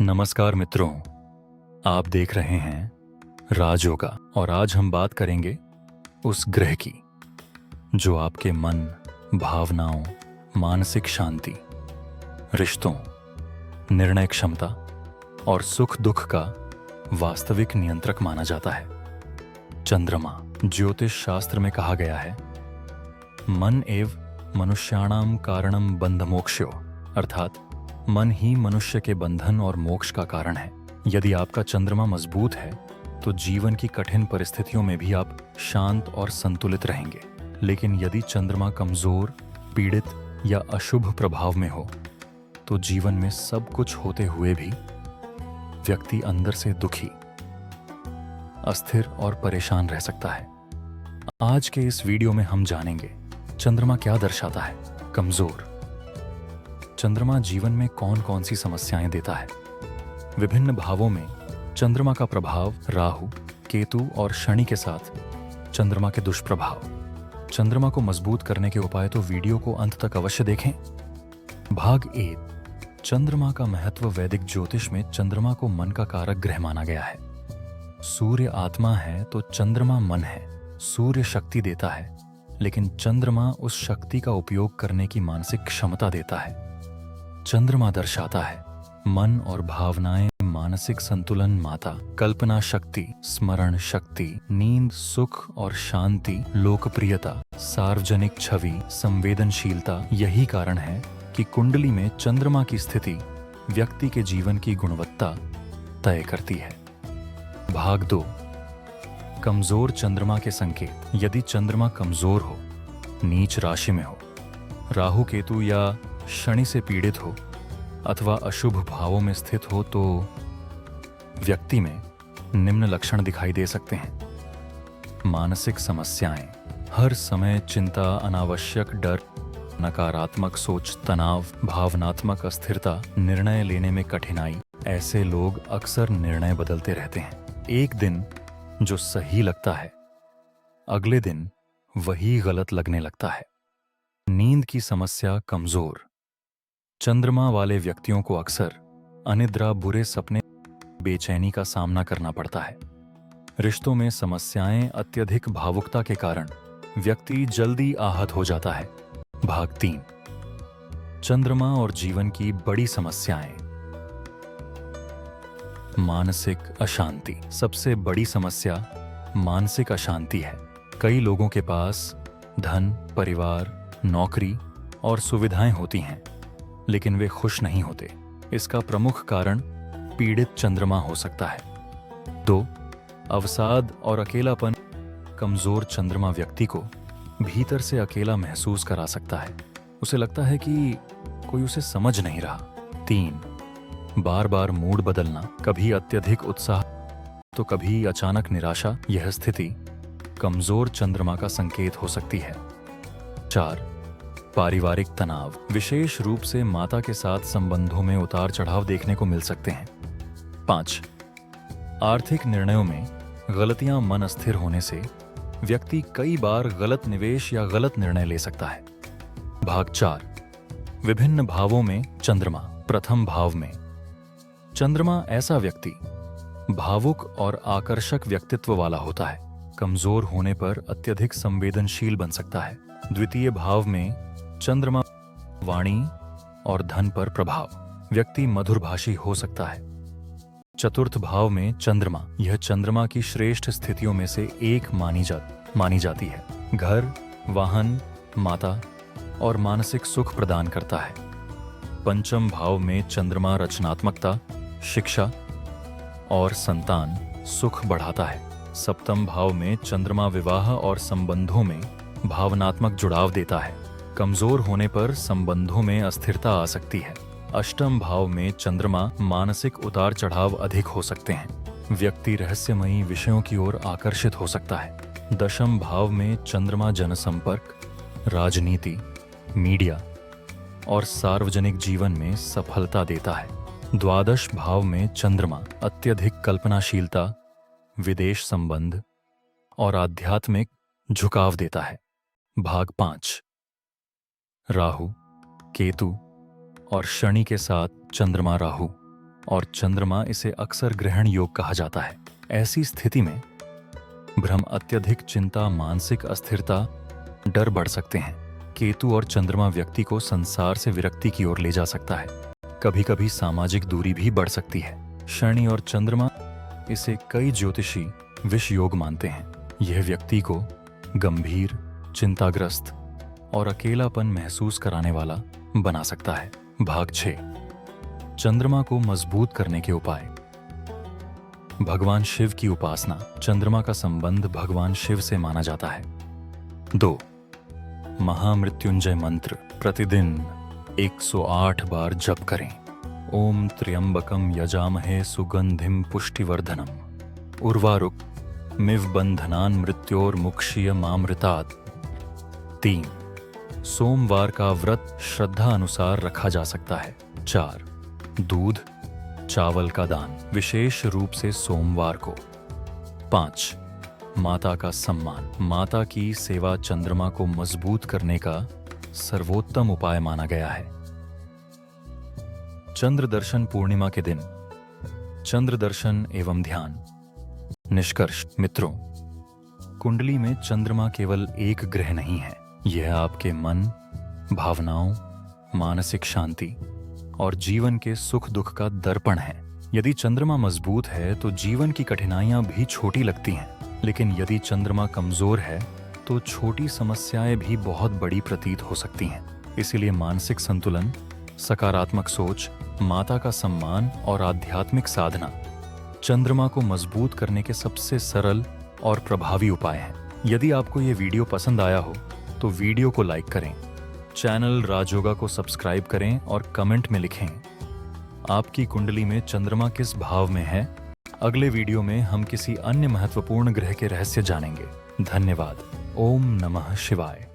नमस्कार मित्रों, आप देख रहे हैं राजयोगा और आज हम बात करेंगे उस ग्रह की जो आपके मन, भावनाओं, मानसिक शांति, रिश्तों, निर्णय क्षमता और सुख दुख का वास्तविक नियंत्रक माना जाता है। चंद्रमा। ज्योतिष शास्त्र में कहा गया है, मन एव मनुष्याणाम कारणम बंध मोक्षो, अर्थात मन ही मनुष्य के बंधन और मोक्ष का कारण है। यदि आपका चंद्रमा मजबूत है तो जीवन की कठिन परिस्थितियों में भी आप शांत और संतुलित रहेंगे। लेकिन यदि चंद्रमा कमजोर, पीड़ित या अशुभ प्रभाव में हो तो जीवन में सब कुछ होते हुए भी व्यक्ति अंदर से दुखी, अस्थिर और परेशान रह सकता है। आज के इस वीडियो में हम जानेंगे चंद्रमा क्या दर्शाता है। कमजोर। चंद्रमा जीवन में कौन कौन सी समस्याएं देता है। विभिन्न भावों में चंद्रमा का प्रभाव। राहु, केतु और शनि के साथ चंद्रमा के दुष्प्रभाव। चंद्रमा को मजबूत करने के उपाय तो वीडियो को अंत तक अवश्य देखें। भाग 1। चंद्रमा का महत्व। वैदिक ज्योतिष में चंद्रमा को मन का कारक ग्रह माना गया है। सूर्य आत्मा है तो चंद्रमा मन है। सूर्य शक्ति देता है, लेकिन चंद्रमा उस शक्ति का उपयोग करने की मानसिक क्षमता देता है। चंद्रमा दर्शाता है मन और भावनाएं, मानसिक संतुलन, माता, कल्पना शक्ति, स्मरण शक्ति, नींद, सुख और शांति, लोकप्रियता, सार्वजनिक छवि, संवेदनशीलता। यही कारण है कि कुंडली में चंद्रमा की स्थिति व्यक्ति के जीवन की गुणवत्ता तय करती है। भाग 2। कमजोर चंद्रमा के संकेत। यदि चंद्रमा कमजोर हो, नीच राशि में हो, राहु केतु या शनि से पीड़ित हो अथवा अशुभ भावों में स्थित हो तो व्यक्ति में निम्न लक्षण दिखाई दे सकते हैं। मानसिक समस्याएं, हर समय चिंता, अनावश्यक डर, नकारात्मक सोच, तनाव, भावनात्मक अस्थिरता, निर्णय लेने में कठिनाई। ऐसे लोग अक्सर निर्णय बदलते रहते हैं। एक दिन जो सही लगता है, अगले दिन वही गलत लगने लगता है। नींद की समस्या। कमजोर चंद्रमा वाले व्यक्तियों को अक्सर अनिद्रा, बुरे सपने, बेचैनी का सामना करना पड़ता है। रिश्तों में समस्याएं। अत्यधिक भावुकता के कारण व्यक्ति जल्दी आहत हो जाता है। भाग 3। चंद्रमा और जीवन की बड़ी समस्याएं। मानसिक अशांति। सबसे बड़ी समस्या मानसिक अशांति है। कई लोगों के पास धन, परिवार, नौकरी और सुविधाएं होती हैं, लेकिन वे खुश नहीं होते। इसका प्रमुख कारण पीड़ित चंद्रमा हो सकता है। 2। अवसाद और अकेलापन। कमजोर चंद्रमा व्यक्ति को भीतर से अकेला महसूस करा सकता है। उसे लगता है कि कोई उसे समझ नहीं रहा। 3। बार बार मूड बदलना। कभी अत्यधिक उत्साह तो कभी अचानक निराशा। यह स्थिति कमजोर चंद्रमा का संकेत हो सकती है। 4। पारिवारिक तनाव। विशेष रूप से माता के साथ संबंधों में उतार चढ़ाव देखने को मिल सकते हैं। 5। आर्थिक निर्णयों में गलतियां। मन अस्थिर होने से व्यक्ति कई बार गलत निवेश या गलत निर्णय ले सकता है। भाग 4। विभिन्न भावों में चंद्रमा। प्रथम भाव में चंद्रमा ऐसा व्यक्ति भावुक और आकर्षक व्यक्तित्व वाला होता है। कमजोर होने पर अत्यधिक संवेदनशील बन सकता है। द्वितीय भाव में चंद्रमा वाणी और धन पर प्रभाव। व्यक्ति मधुरभाषी हो सकता है। चतुर्थ भाव में चंद्रमा। यह चंद्रमा की श्रेष्ठ स्थितियों में से एक मानी जाती है। घर, वाहन, माता और मानसिक सुख प्रदान करता है। पंचम भाव में चंद्रमा रचनात्मकता, शिक्षा और संतान सुख बढ़ाता है। सप्तम भाव में चंद्रमा विवाह और संबंधों में भावनात्मक जुड़ाव देता है। कमजोर होने पर संबंधों में अस्थिरता आ सकती है। अष्टम भाव में चंद्रमा मानसिक उतार चढ़ाव अधिक हो सकते हैं। व्यक्ति रहस्यमयी विषयों की ओर आकर्षित हो सकता है। दशम भाव में चंद्रमा जनसंपर्क, राजनीति, मीडिया और सार्वजनिक जीवन में सफलता देता है। द्वादश भाव में चंद्रमा अत्यधिक कल्पनाशीलता, विदेश संबंध और आध्यात्मिक झुकाव देता है। भाग 5। राहु, केतु और शनि के साथ चंद्रमा। राहु और चंद्रमा इसे अक्सर ग्रहण योग कहा जाता है। ऐसी स्थिति में भ्रम, अत्यधिक चिंता, मानसिक अस्थिरता, डर बढ़ सकते हैं। केतु और चंद्रमा व्यक्ति को संसार से विरक्ति की ओर ले जा सकता है। कभी कभी सामाजिक दूरी भी बढ़ सकती है। शनि और चंद्रमा, इसे कई ज्योतिषी विष योग मानते हैं। यह व्यक्ति को गंभीर, चिंताग्रस्त और अकेलापन महसूस कराने वाला बना सकता है। भाग 6, चंद्रमा को मजबूत करने के उपाय। भगवान शिव की उपासना। चंद्रमा का संबंध भगवान शिव से माना जाता है। 2, महामृत्युंजय मंत्र प्रतिदिन 108 बार जप करें। ओम त्र्यंबकम यजामहे सुगंधिम पुष्टिवर्धनम उर्वारुक मिव बंधनान मृत्योर्मुक्षीय मामृतात्। 3, सोमवार का व्रत श्रद्धा अनुसार रखा जा सकता है। 4, दूध, चावल का दान, विशेष रूप से सोमवार को। 5, माता का सम्मान। माता की सेवा चंद्रमा को मजबूत करने का सर्वोत्तम उपाय माना गया है। चंद्र दर्शन पूर्णिमा के दिन। चंद्र दर्शन एवं ध्यान। निष्कर्ष। मित्रों, कुंडली में चंद्रमा केवल एक ग्रह नहीं है। यह आपके मन, भावनाओं, मानसिक शांति और जीवन के सुख दुख का दर्पण है। यदि चंद्रमा मजबूत है तो जीवन की कठिनाइयां भी छोटी लगती हैं, लेकिन यदि चंद्रमा कमजोर है तो छोटी समस्याएं भी बहुत बड़ी प्रतीत हो सकती हैं। इसीलिए मानसिक संतुलन, सकारात्मक सोच, माता का सम्मान और आध्यात्मिक साधना चंद्रमा को मजबूत करने के सबसे सरल और प्रभावी उपाय हैं। यदि आपको ये वीडियो पसंद आया हो तो वीडियो को लाइक करें, चैनल राजयोगा को सब्सक्राइब करें और कमेंट में लिखें आपकी कुंडली में चंद्रमा किस भाव में है। अगले वीडियो में हम किसी अन्य महत्वपूर्ण ग्रह के रहस्य जानेंगे। धन्यवाद। ओम नमः शिवाय।